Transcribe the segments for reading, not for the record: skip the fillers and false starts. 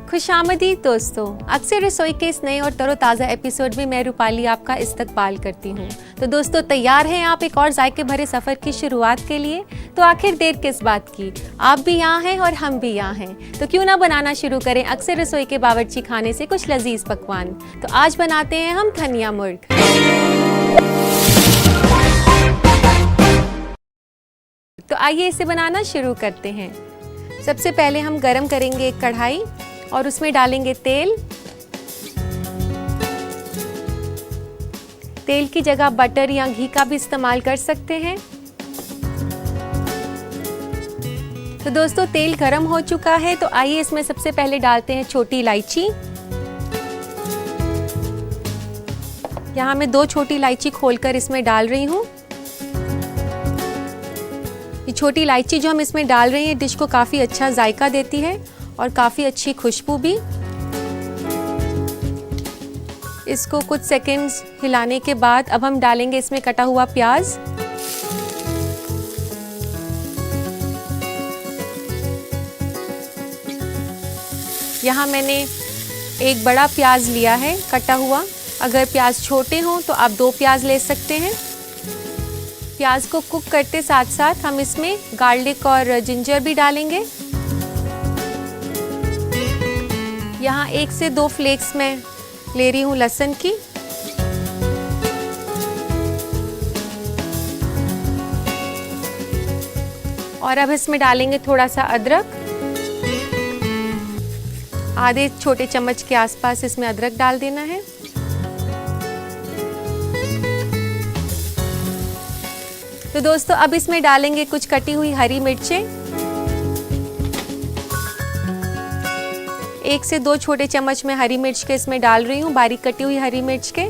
खुशामदीद दोस्तों, अक्सर रसोई के इस नए और तरोताज़ा एपिसोड में मैं रूपाली आपका इस्तकबाल करती हूँ। तो दोस्तों, तैयार हैं आप एक और जायके भरे सफ़र की शुरुआत के लिए? तो आखिर देर किस बात की, आप भी यहाँ हैं और हम भी यहाँ हैं। तो क्यों ना बनाना शुरू करें अक्सर रसोई के बावर्ची खाने से कुछ लजीज पकवान। तो आज बनाते हैं हम धनिया मुर्ग। तो आइए इसे बनाना शुरू करते हैं। सबसे पहले हम गरम करेंगे एक कढ़ाई और उसमें डालेंगे तेल। तेल की जगह बटर या घी का भी इस्तेमाल कर सकते हैं। तो दोस्तों, तेल गरम हो चुका है, तो आइए इसमें सबसे पहले डालते हैं छोटी इलायची। यहाँ मैं 2 छोटी इलायची खोलकर इसमें डाल रही हूँ। ये छोटी इलायची जो हम इसमें डाल रहे हैं डिश को काफ़ी अच्छा जायका देती है और काफ़ी अच्छी खुशबू भी। इसको कुछ सेकंड्स हिलाने के बाद अब हम डालेंगे इसमें कटा हुआ प्याज। यहाँ मैंने एक बड़ा प्याज लिया है कटा हुआ। अगर प्याज छोटे हों तो आप 2 प्याज ले सकते हैं। प्याज को कुक करते साथ साथ हम इसमें गार्लिक और जिंजर भी डालेंगे। यहाँ 1 से 2 फ्लेक्स मैं ले रही हूँ लहसुन की। और अब इसमें डालेंगे थोड़ा सा अदरक। आधे छोटे चम्मच के आसपास इसमें अदरक डाल देना है। तो दोस्तों, अब इसमें डालेंगे कुछ कटी हुई हरी मिर्चें। 1 से 2 छोटे चम्मच में हरी मिर्च के इसमें डाल रही हूँ, बारीक कटी हुई हरी मिर्च के।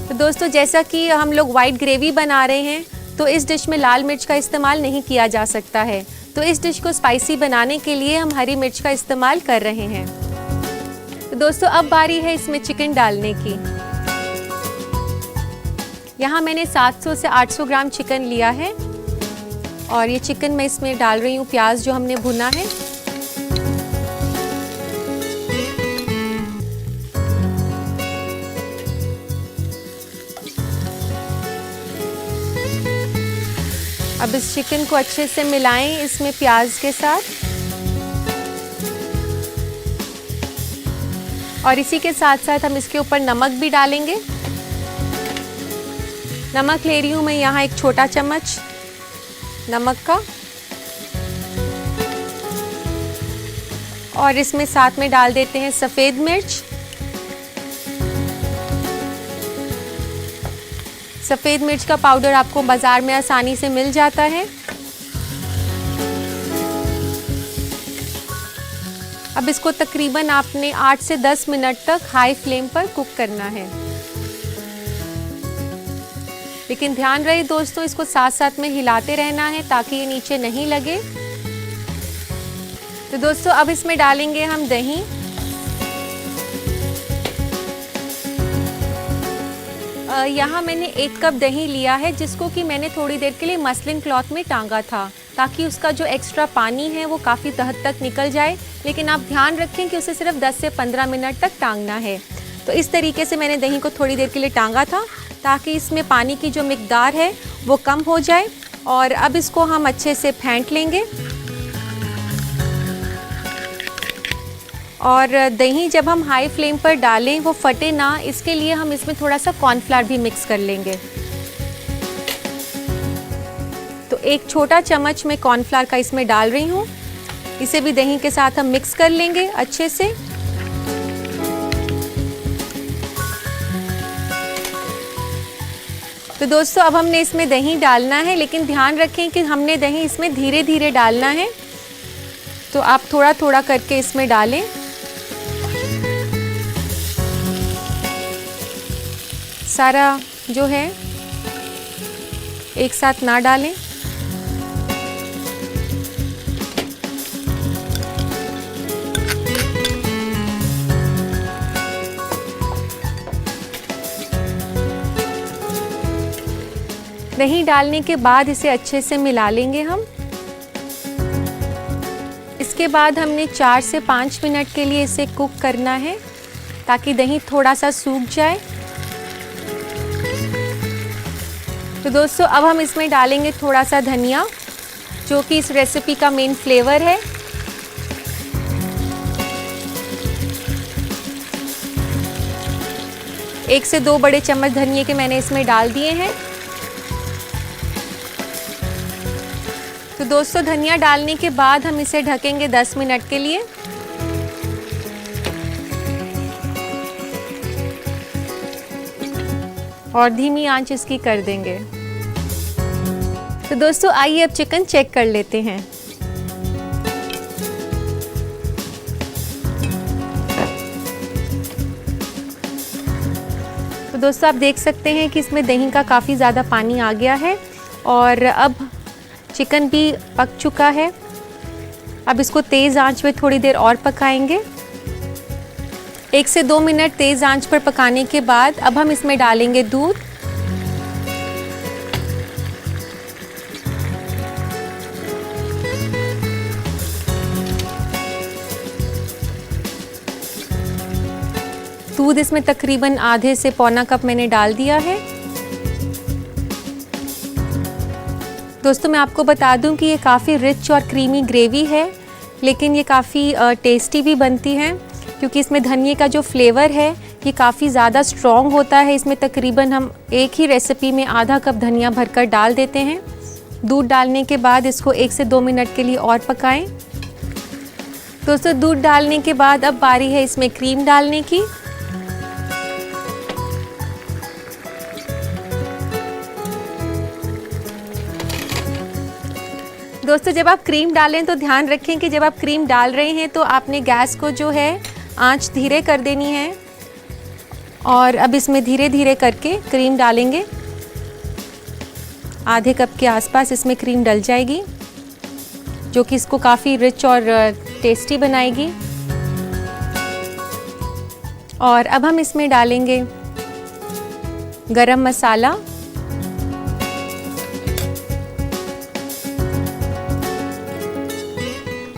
तो दोस्तों, जैसा कि हम लोग वाइट ग्रेवी बना रहे हैं तो इस डिश में लाल मिर्च का इस्तेमाल नहीं किया जा सकता है। तो इस डिश को स्पाइसी बनाने के लिए हम हरी मिर्च का इस्तेमाल कर रहे हैं। तो दोस्तों, अब बारी है इसमें चिकन डालने की। यहाँ मैंने 700 से 800 ग्राम चिकन लिया है और ये चिकन मैं इसमें डाल रही हूँ प्याज जो हमने भुना है। अब इस चिकन को अच्छे से मिलाएं इसमें प्याज के साथ। और इसी के साथ साथ हम इसके ऊपर नमक भी डालेंगे। नमक ले रही हूँ मैं यहाँ 1 छोटा चम्मच नमक का। और इसमें साथ में डाल देते हैं सफ़ेद मिर्च। सफ़ेद मिर्च का पाउडर आपको बाज़ार में आसानी से मिल जाता है। अब इसको तकरीबन आपने 8 से 10 मिनट तक हाई फ्लेम पर कुक करना है। लेकिन ध्यान रहे दोस्तों, इसको साथ साथ में हिलाते रहना है ताकि ये नीचे नहीं लगे। तो दोस्तों, अब इसमें डालेंगे हम दही। यहाँ मैंने 1 कप दही लिया है जिसको कि मैंने थोड़ी देर के लिए मसलिन क्लॉथ में टांगा था ताकि उसका जो एक्स्ट्रा पानी है वो काफ़ी हद तक निकल जाए। लेकिन आप ध्यान रखें कि उसे सिर्फ 10 से 15 मिनट तक टांगना है। तो इस तरीके से मैंने दही को थोड़ी देर के लिए टांगा था ताकि इसमें पानी की जो मिकदार है वो कम हो जाए। और अब इसको हम अच्छे से फेंट लेंगे। और दही जब हम हाई फ्लेम पर डालें वो फटे ना, इसके लिए हम इसमें थोड़ा सा कॉर्नफ्लावर भी मिक्स कर लेंगे। तो 1 छोटा चम्मच मैं कॉर्नफ्लावर का इसमें डाल रही हूँ। इसे भी दही के साथ हम मिक्स कर लेंगे अच्छे से। तो दोस्तों, अब हमने इसमें दही डालना है, लेकिन ध्यान रखें कि हमने दही इसमें धीरे धीरे डालना है। तो आप थोड़ा थोड़ा करके इसमें डालें। सारा जो है एक साथ ना डालें। दही डालने के बाद इसे अच्छे से मिला लेंगे हम। इसके बाद हमने 4 से 5 मिनट के लिए इसे कुक करना है ताकि दही थोड़ा सा सूख जाए। तो दोस्तों अब हम इसमें डालेंगे थोड़ा सा धनिया, जो कि इस रेसिपी का मेन फ्लेवर है। एक से 2 बड़े चम्मच धनिया के मैंने इसमें डाल दिए हैं। तो दोस्तों धनिया डालने के बाद हम इसे ढकेंगे 10 मिनट के लिए। और धीमी आंच इसकी कर देंगे। तो दोस्तों आइए अब चिकन चेक कर लेते हैं। तो दोस्तों आप देख सकते हैं कि इसमें दही का काफ़ी ज़्यादा पानी आ गया है और अब चिकन भी पक चुका है। अब इसको तेज़ आंच पे थोड़ी देर और पकाएंगे। 1 से 2 मिनट तेज़ आंच पर पकाने के बाद अब हम इसमें डालेंगे दूध। दूध इसमें तकरीबन आधे से पौना कप मैंने डाल दिया है। दोस्तों मैं आपको बता दूं कि ये काफ़ी रिच और क्रीमी ग्रेवी है, लेकिन ये काफ़ी टेस्टी भी बनती है क्योंकि इसमें धनिए का जो फ्लेवर है ये काफ़ी ज़्यादा स्ट्रॉन्ग होता है। इसमें तकरीबन हम एक ही रेसिपी में आधा कप धनिया भरकर डाल देते हैं। दूध डालने के बाद इसको 1 से 2 मिनट के लिए और पकाएं। दोस्तों दूध डालने के बाद अब बारी है इसमें क्रीम डालने की। दोस्तों जब आप क्रीम डालें तो ध्यान रखें कि जब आप क्रीम डाल रहे हैं तो आपने गैस को जो है आंच धीरे कर देनी है। और अब इसमें धीरे धीरे करके क्रीम डालेंगे। आधे कप के आसपास इसमें क्रीम डल जाएगी, जो कि इसको काफ़ी रिच और टेस्टी बनाएगी। और अब हम इसमें डालेंगे गरम मसाला।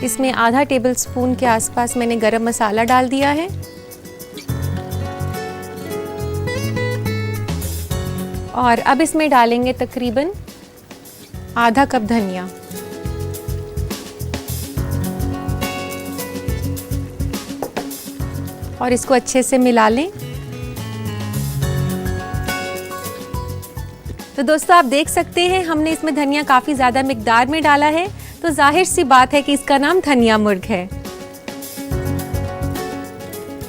इसमें आधा टेबलस्पून के आसपास मैंने गरम मसाला डाल दिया है। और अब इसमें डालेंगे तकरीबन आधा कप धनिया। और इसको अच्छे से मिला लें। तो दोस्तों आप देख सकते हैं हमने इसमें धनिया काफ़ी ज़्यादा मिकदार में डाला है, तो जाहिर सी बात है कि इसका नाम धनिया मुर्ग है।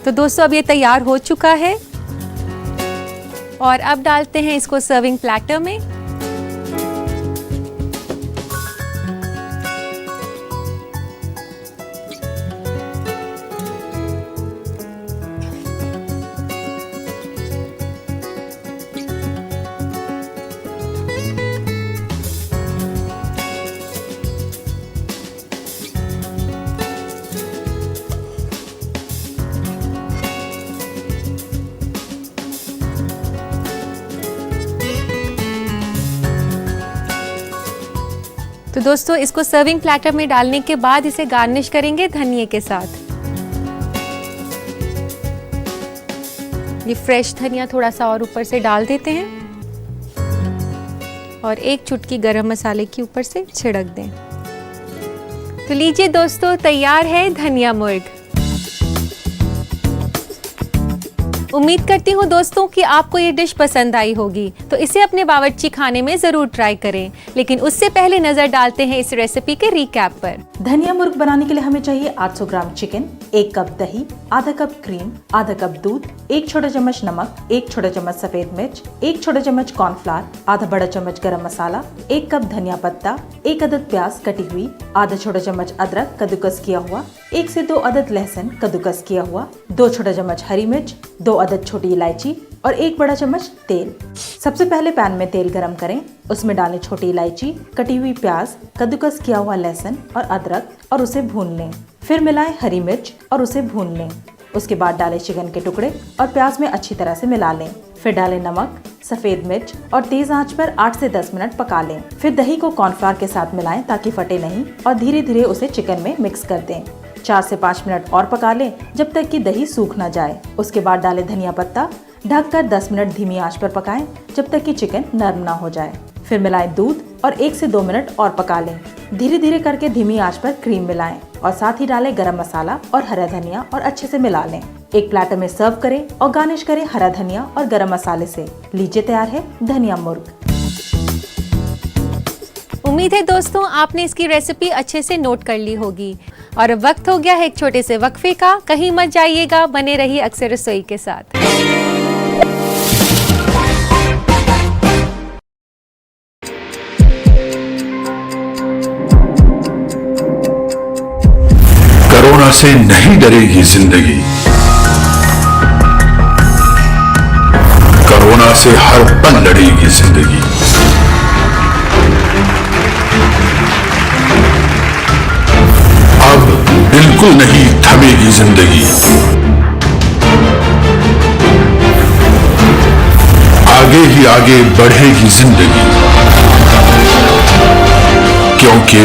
तो दोस्तों अब ये तैयार हो चुका है और अब डालते हैं इसको सर्विंग प्लेटर में। तो दोस्तों इसको सर्विंग प्लेटर में डालने के बाद इसे गार्निश करेंगे धनिए के साथ। ये फ्रेश धनिया थोड़ा सा और ऊपर से डाल देते हैं और 1 चुटकी गरम मसाले की ऊपर से छिड़क दें। तो लीजिए दोस्तों तैयार है धनिया मुर्ग। उम्मीद करती हूँ दोस्तों कि आपको ये डिश पसंद आई होगी, तो इसे अपने बावर्ची खाने में ज़रूर ट्राई करें। लेकिन उससे पहले नज़र डालते हैं इस रेसिपी के रिकैप पर। धनिया मुर्ग बनाने के लिए हमें चाहिए 800 ग्राम चिकन, 1 कप दही, आधा कप क्रीम, आधा कप दूध, 1 छोटा चम्मच नमक, 1 छोटा चम्मच सफेद मिर्च, 1 छोटा चम्मच कॉर्नफ्लावर, आधा बड़ा चम्मच गरम मसाला, 1 कप धनिया पत्ता, 1 अदद प्याज कटी हुई, आधा छोटा चम्मच अदरक कद्दूकस किया हुआ, 1 से 2 अदद लहसुन कद्दूकस किया हुआ, 2 छोटा चम्मच हरी मिर्च, 2 अदद छोटी इलायची और 1 बड़ा चम्मच तेल। सबसे पहले पैन में तेल गरम करें, उसमें डालें छोटी इलायची, कटी हुई प्याज, कद्दूकस किया हुआ लहसुन और अदरक और उसे भून लें। फिर मिलाएं हरी मिर्च और उसे भून लें। उसके बाद डालें चिकन के टुकड़े और प्याज में अच्छी तरह से मिला लें। फिर डालें नमक, सफेद मिर्च और तेज आंच पर 8 से 10 मिनट पका लें। फिर दही को कॉर्नफ्लोर के साथ मिलाएं ताकि फटे नहीं और धीरे धीरे उसे चिकन में मिक्स कर दें। 4 से 5 मिनट और पका लें जब तक कि दही सूख न जाए। उसके बाद डालें धनिया पत्ता, ढककर 10 मिनट धीमी आंच पर पकाएं जब तक कि चिकन नरम ना हो जाए। फिर मिलाएं दूध और 1 से 2 मिनट और पका लें। धीरे धीरे करके धीमी आंच पर क्रीम मिलाएं और साथ ही डालें गरम मसाला और हरा धनिया और अच्छे से मिला लें। एक प्लेटर में सर्व करें और गार्निश करें हरा धनिया और गरम मसाले से। लीजिए तैयार है धनिया मुर्ग। उम्मीद है दोस्तों आपने इसकी रेसिपी अच्छे से नोट कर ली होगी। और अब वक्त हो गया है एक छोटे से वक्फे का। कहीं मत जाइएगा, बने रहिए अक्सर रसोई के साथ। कोरोना से नहीं डरेगी जिंदगी, कोरोना से हर पल लड़ेगी जिंदगी। अब बिल्कुल नहीं थमेगी जिंदगी, आगे ही आगे बढ़ेगी जिंदगी, क्योंकि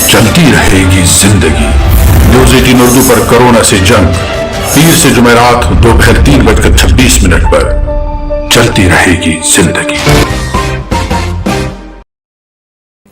चलती रहेगी जिंदगी। न्यूज़ 18 उर्दू पर कोरोना से जंग, पीर से जुमेरात दोपहर 3:26 पर चलती रहेगी जिंदगी।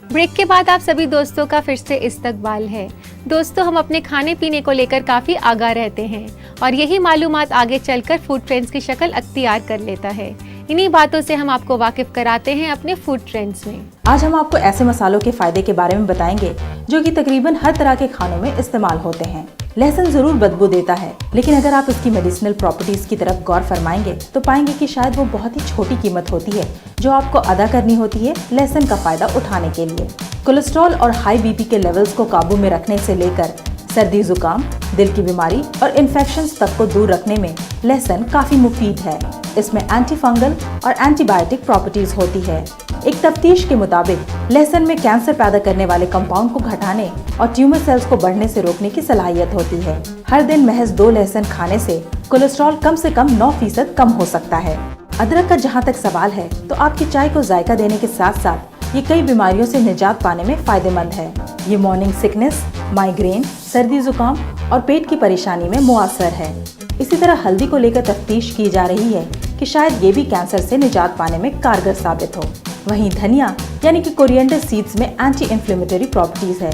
ब्रेक के बाद आप सभी दोस्तों का फिर से इस्तकबाल है। दोस्तों, हम अपने खाने पीने को लेकर काफ़ी आगाह रहते हैं और यही मालूमात आगे चलकर फूड ट्रेंड्स की शक्ल अख्तियार कर लेता है। इन्हीं बातों से हम आपको वाकिफ कराते हैं अपने फूड ट्रेंड्स में। आज हम आपको ऐसे मसालों के फायदे के बारे में बताएंगे जो कि तकरीबन हर तरह के खानों में इस्तेमाल होते हैं। लहसुन जरूर बदबू देता है, लेकिन अगर आप इसकी मेडिसिनल प्रॉपर्टीज की तरफ गौर फरमाएंगे तो पाएंगे कि शायद वो बहुत ही छोटी कीमत होती है जो आपको अदा करनी होती है लहसुन का फायदा उठाने के लिए। कोलेस्ट्रॉल और हाई बीपी के लेवल्स को काबू में रखने से लेकर सर्दी जुकाम, दिल की बीमारी और इन्फेक्शंस तक को दूर रखने में लहसुन काफी मुफीद है। इसमें एंटी फंगल और एंटीबायोटिक प्रॉपर्टीज होती है। एक तफ्तीश के मुताबिक लहसुन में कैंसर पैदा करने वाले कंपाउंड को घटाने और ट्यूमर सेल्स को बढ़ने से रोकने की सलाहियत होती है। हर दिन महज 2 लहसुन खाने से कोलेस्ट्रॉल कम से कम 9% कम हो सकता है। अदरक का जहाँ तक सवाल है तो आपकी चाय को जायका देने के साथ साथ ये कई बीमारियों से निजात पाने में फायदेमंद है। ये मॉर्निंग सिकनेस, माइग्रेन, सर्दी जुकाम और पेट की परेशानी में मुअस्सर है। इसी तरह हल्दी को लेकर तफ्तीश की जा रही है कि शायद ये भी कैंसर से निजात पाने में कारगर साबित हो। वहीं धनिया यानी कि कोरिएंडर सीड्स में एंटी इन्फ्लेमेटरी प्रॉपर्टीज है,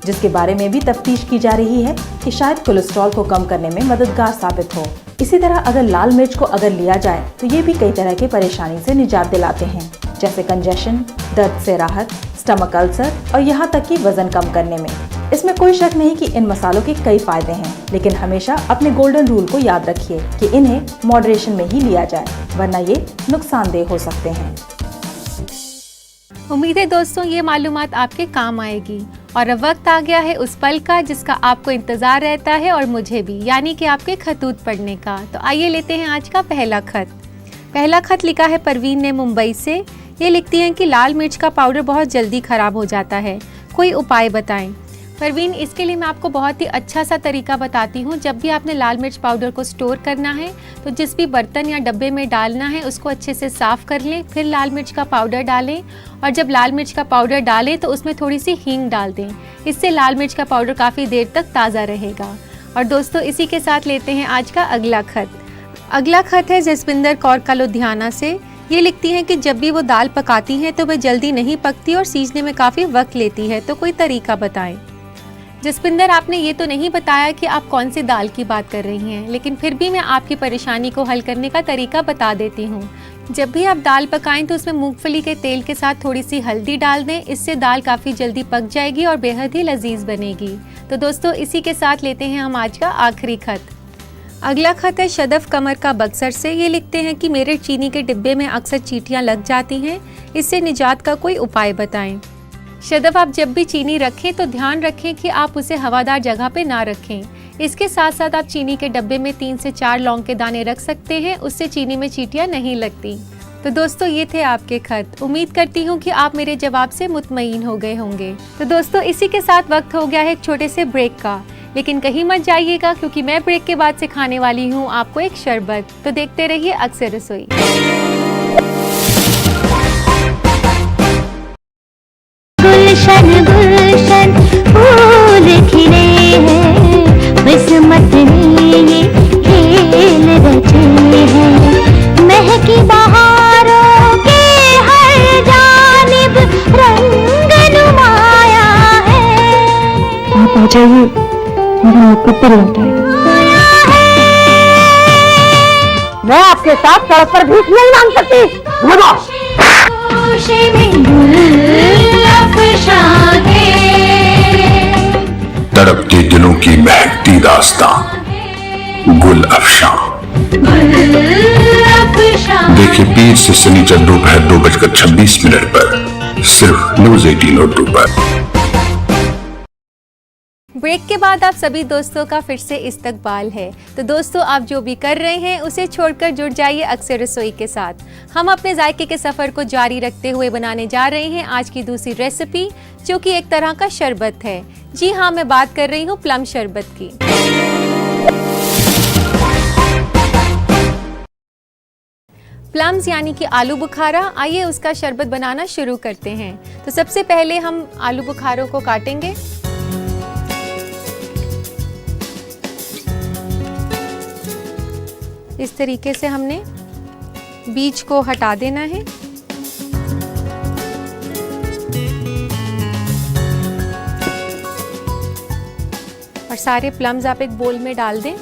जिसके बारे में भी तफ्तीश की जा रही है कि शायद कोलेस्ट्रॉल को कम करने में मददगार साबित हो। इसी तरह अगर लाल मिर्च को अगर लिया जाए तो ये भी कई तरह की परेशानी से निजात दिलाते हैं, जैसे कंजेशन, दर्द से राहत, स्टमक अल्सर और यहाँ तक कि वजन कम करने में। इसमें कोई शक नहीं कि इन मसालों के कई फायदे हैं, लेकिन हमेशा अपने गोल्डन रूल को याद रखिए कि इन्हें मॉडरेशन में ही लिया जाए, वरना ये नुकसानदेह हो सकते हैं। उम्मीद है दोस्तों ये मालूमात आपके काम आएगी। और अब वक्त आ गया है उस पल का जिसका आपको इंतजार रहता है और मुझे भी, यानी कि आपके खतूत पढ़ने का। तो आइए लेते हैं आज का पहला खत। पहला खत लिखा है परवीन ने मुंबई से। ये लिखती हैं कि लाल मिर्च का पाउडर बहुत जल्दी खराब हो जाता है, कोई उपाय बताएं। परवीन, इसके लिए मैं आपको बहुत ही अच्छा सा तरीका बताती हूँ। जब भी आपने लाल मिर्च पाउडर को स्टोर करना है तो जिस भी बर्तन या डब्बे में डालना है उसको अच्छे से साफ़ कर लें, फिर लाल मिर्च का पाउडर डालें और जब लाल मिर्च का पाउडर डालें तो उसमें थोड़ी सी हींग डाल दें। इससे लाल मिर्च का पाउडर काफ़ी देर तक ताज़ा रहेगा। और दोस्तों इसी के साथ लेते हैं आज का अगला खत। अगला खत है जसविंदर कौर का लुधियाना से। ये लिखती हैं कि जब भी वो दाल पकाती हैं तो वह जल्दी नहीं पकती और सीजने में काफ़ी वक्त लेती है, तो कोई तरीका बताएं। जसविंदर, आपने ये तो नहीं बताया कि आप कौन सी दाल की बात कर रही हैं, लेकिन फिर भी मैं आपकी परेशानी को हल करने का तरीका बता देती हूँ। जब भी आप दाल पकाएं तो उसमें मूंगफली के तेल के साथ थोड़ी सी हल्दी डाल दें। इससे दाल काफ़ी जल्दी पक जाएगी और बेहद ही लजीज बनेगी। तो दोस्तों इसी के साथ लेते हैं हम आज का आखिरी खत। अगला खत है शदफ कमर का बक्सर से। ये लिखते हैं कि मेरे चीनी के डिब्बे में अक्सर चींटियां लग जाती हैं, इससे निजात का कोई उपाय बताएं। शदफ, आप जब भी चीनी रखें तो ध्यान रखें कि आप उसे हवादार जगह पे ना रखें। इसके साथ साथ आप चीनी के डब्बे में 3 से 4 लौंग के दाने रख सकते हैं, उससे चीनी में चींटियां नहीं लगती। तो दोस्तों ये थे आपके खत। उम्मीद करती हूँ कि आप मेरे जवाब से मुतमईन हो गए होंगे। तो दोस्तों इसी के साथ वक्त हो गया है एक छोटे से ब्रेक का, लेकिन कहीं मत जाइएगा क्योंकि मैं ब्रेक के बाद सिखाने वाली हूँ आपको एक शरबत। तो देखते रहिए अक्सर रसोई। गुलशन गुलशन फूल खिले हैं, किस्मत ने ये खेल रचे हैं। महकी बहारों के हर जानिब रंग नुमाया है। आप आ जाइए, मेरा मुकद्दर लौट आएगा। मैं आपके साथ सड़क पर भीख नहीं मांग सकती। तड़पते दिलों की महकती दास्तां गुल अफशां। देखिए पीर से शनिचर दोपहर 2:26 पर सिर्फ न्यूज़ 18 उर्दू पर। ब्रेक के बाद आप सभी दोस्तों का फिर से इस्तकबाल है। तो दोस्तों, आप जो भी कर रहे हैं उसे छोड़कर जुड़ जाइए अक्सर रसोई के साथ। हम अपने जायके के सफ़र को जारी रखते हुए बनाने जा रहे हैं आज की दूसरी रेसिपी, जो कि एक तरह का शरबत है। जी हाँ, मैं बात कर रही हूँ प्लम शरबत की। प्लम्स यानी कि आलू बुखारा। आइए उसका शरबत बनाना शुरू करते हैं। तो सबसे पहले हम आलू बुखारों को काटेंगे। इस तरीके से हमने बीज को हटा देना है। और सारे प्लम्स आप एक बोल में डाल दें।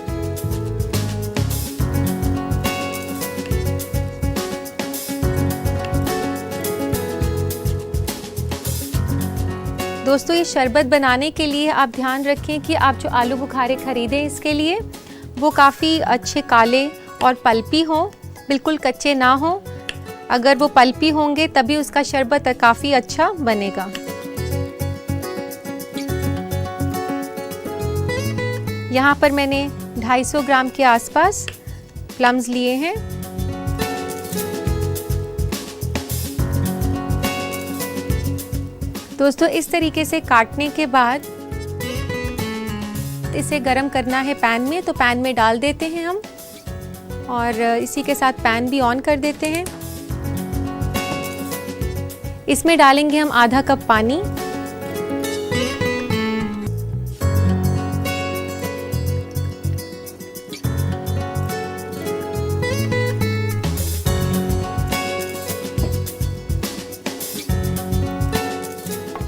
दोस्तों, ये शरबत बनाने के लिए आप ध्यान रखें कि आप जो आलू बुखारे खरीदें इसके लिए वो काफ़ी अच्छे काले और पल्पी हों, बिल्कुल कच्चे ना हों। अगर वो पल्पी होंगे तभी उसका शरबत काफ़ी अच्छा बनेगा। यहाँ पर मैंने 250 ग्राम के आसपास प्लम्स लिए हैं। दोस्तों, इस तरीके से काटने के बाद इसे गरम करना है पैन में। तो पैन में डाल देते हैं हम, और इसी के साथ पैन भी ऑन कर देते हैं। इसमें डालेंगे हम आधा कप पानी।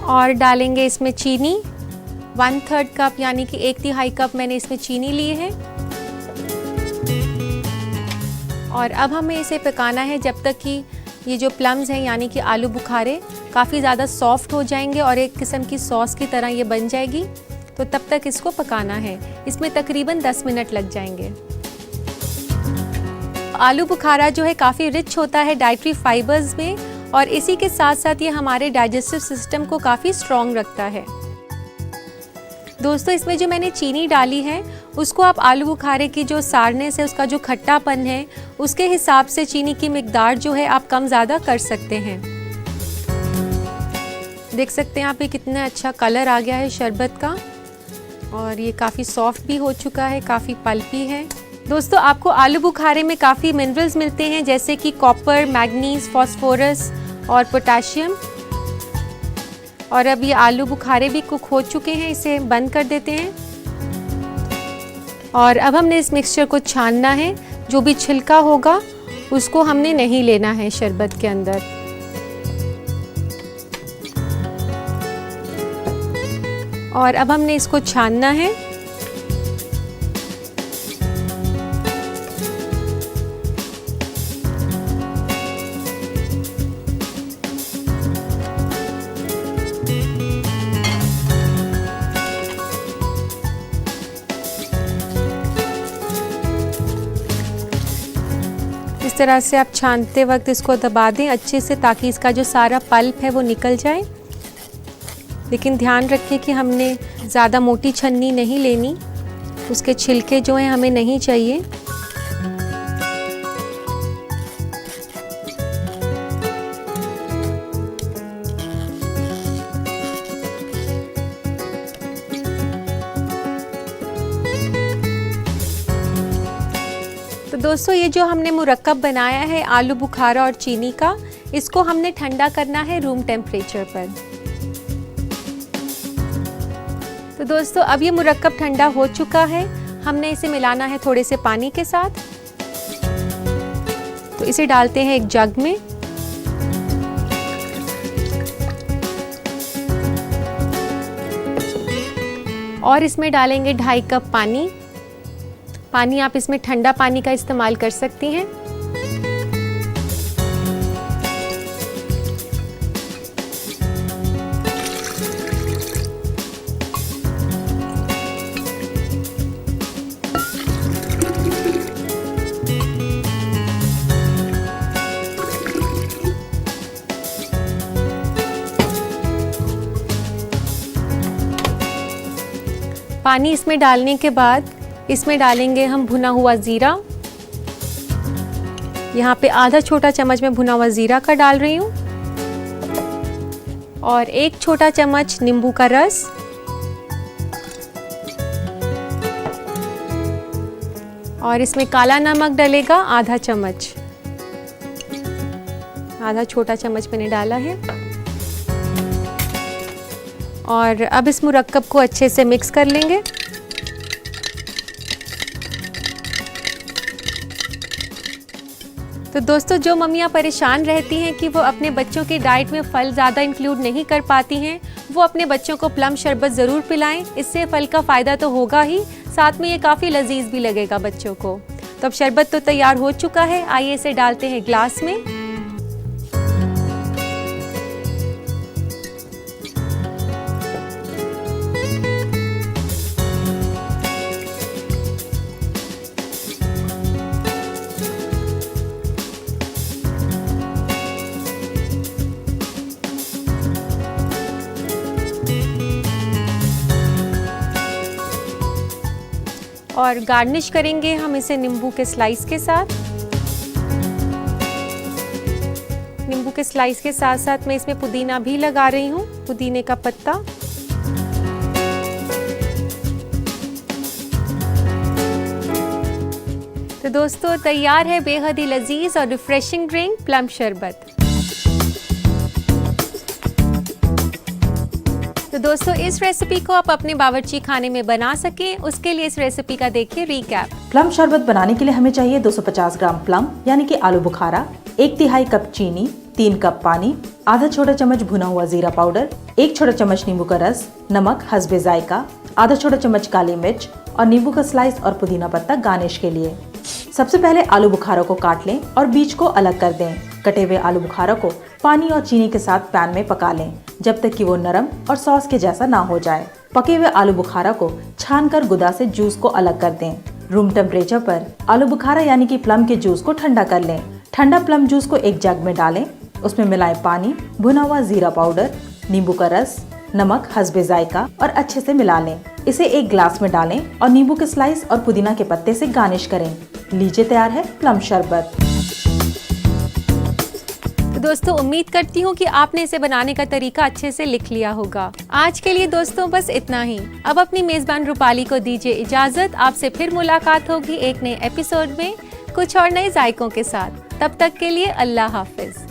और डालेंगे इसमें चीनी, 1/3 कप यानी कि 1/3 कप मैंने इसमें चीनी ली है। और अब हमें इसे पकाना है जब तक कि ये जो प्लम्स हैं यानी कि आलू बुखारे काफ़ी ज़्यादा सॉफ्ट हो जाएंगे और एक किस्म की सॉस की तरह ये बन जाएगी। तो तब तक इसको पकाना है। इसमें तकरीबन 10 मिनट लग जाएंगे। आलू बुखारा जो है काफ़ी रिच होता है डाइटरी फाइबर्स में, और इसी के साथ साथ ये हमारे डाइजेस्टिव सिस्टम को काफ़ी स्ट्रॉन्ग रखता है। दोस्तों, इसमें जो मैंने चीनी डाली है उसको आप आलू बुखारे की जो सारनेस है, उसका जो खट्टापन है, उसके हिसाब से चीनी की मिकदार जो है आप कम ज़्यादा कर सकते हैं। देख सकते हैं आप ये कितना अच्छा कलर आ गया है शरबत का, और ये काफ़ी सॉफ्ट भी हो चुका है, काफ़ी पल्पी है। दोस्तों, आपको आलू बुखारे में काफ़ी मिनरल्स मिलते हैं जैसे कि कॉपर, मैग्नीज, फास्फोरस और पोटेशियम। और अब ये आलू बुखारे भी कुक हो चुके हैं, इसे बंद कर देते हैं। और अब हमने इस मिक्सचर को छानना है। जो भी छिलका होगा उसको हमने नहीं लेना है शरबत के अंदर। और अब हमने इसको छानना है। इस तरह से आप छानते वक्त इसको दबा दें अच्छे से, ताकि इसका जो सारा पल्प है वो निकल जाए। लेकिन ध्यान रखें कि हमने ज़्यादा मोटी छन्नी नहीं लेनी, उसके छिलके जो हैं हमें नहीं चाहिए। तो दोस्तों, ये जो हमने मुरक्कब बनाया है आलू बुखारा और चीनी का, इसको हमने ठंडा करना है रूम टेम्परेचर पर। तो दोस्तों अब ये मुरक्कब ठंडा हो चुका है। हमने इसे मिलाना है थोड़े से पानी के साथ। तो इसे डालते हैं एक जग में। और इसमें डालेंगे 2.5 कप पानी। पानी आप इसमें ठंडा पानी का इस्तेमाल कर सकती हैं। पानी इसमें डालने के बाद इसमें डालेंगे हम भुना हुआ ज़ीरा। यहाँ पे आधा छोटा चम्मच में भुना हुआ ज़ीरा का डाल रही हूँ। और 1 छोटा चम्मच नींबू का रस। और इसमें काला नमक डलेगा आधा चम्मच। आधा छोटा चम्मच मैंने डाला है। और अब इस मुरक्कब को अच्छे से मिक्स कर लेंगे। तो दोस्तों जो मम्मियाँ परेशान रहती हैं कि वो अपने बच्चों के डाइट में फल ज़्यादा इंक्लूड नहीं कर पाती हैं, वो अपने बच्चों को प्लम शरबत ज़रूर पिलाएं। इससे फल का फ़ायदा तो होगा ही, साथ में ये काफ़ी लजीज भी लगेगा बच्चों को। तो अब शरबत तो तैयार हो चुका है। आइए इसे डालते हैं ग्लास में। और गार्निश करेंगे हम इसे नींबू के स्लाइस के साथ। नींबू के स्लाइस के साथ साथ मैं इसमें पुदीना भी लगा रही हूँ, पुदीने का पत्ता। तो दोस्तों तैयार है बेहद ही लजीज और रिफ्रेशिंग ड्रिंक प्लम शरबत। तो दोस्तों इस रेसिपी को आप अपने बावर्ची खाने में बना सकें, उसके लिए इस रेसिपी का देखिए रिकैप। प्लम शरबत बनाने के लिए हमें चाहिए 250 ग्राम प्लम यानी कि आलू बुखारा, 1/3 कप चीनी, 3 कप पानी, आधा छोटा चम्मच भुना हुआ जीरा पाउडर, 1 छोटा चम्मच नींबू का रस, नमक हस्बे जायका, आधा छोटा चम्मच काली मिर्च और नींबू का स्लाइस और पुदीना पत्ता गार्निश के लिए। सबसे पहले आलू बुखारा को काट लें और बीज को अलग कर दें। कटे हुए आलू बुखारा को पानी और चीनी के साथ पैन में पका लें जब तक कि वो नरम और सॉस के जैसा ना हो जाए। पके हुए आलू बुखारा को छानकर गुदा से जूस को अलग कर दें। रूम टेम्परेचर पर आलू बुखारा यानी कि प्लम के जूस को ठंडा कर लें। ठंडा प्लम जूस को एक जग में डालें, उसमें मिलाएं पानी, भुना हुआ जीरा पाउडर, नींबू का रस, नमक हस्बे जायका और अच्छे से मिला लें। इसे एक ग्लास में डालें और नींबू के स्लाइस और पुदीना के पत्ते से गार्निश करें। लीजिए तैयार है प्लम शरबत। तो दोस्तों उम्मीद करती हूँ कि आपने इसे बनाने का तरीका अच्छे से लिख लिया होगा। आज के लिए दोस्तों बस इतना ही। अब अपनी मेजबान रूपाली को दीजिए इजाजत। आपसे फिर मुलाकात होगी एक नए एपिसोड में कुछ और नए जायकों के साथ। तब तक के लिए अल्लाह हाफिज।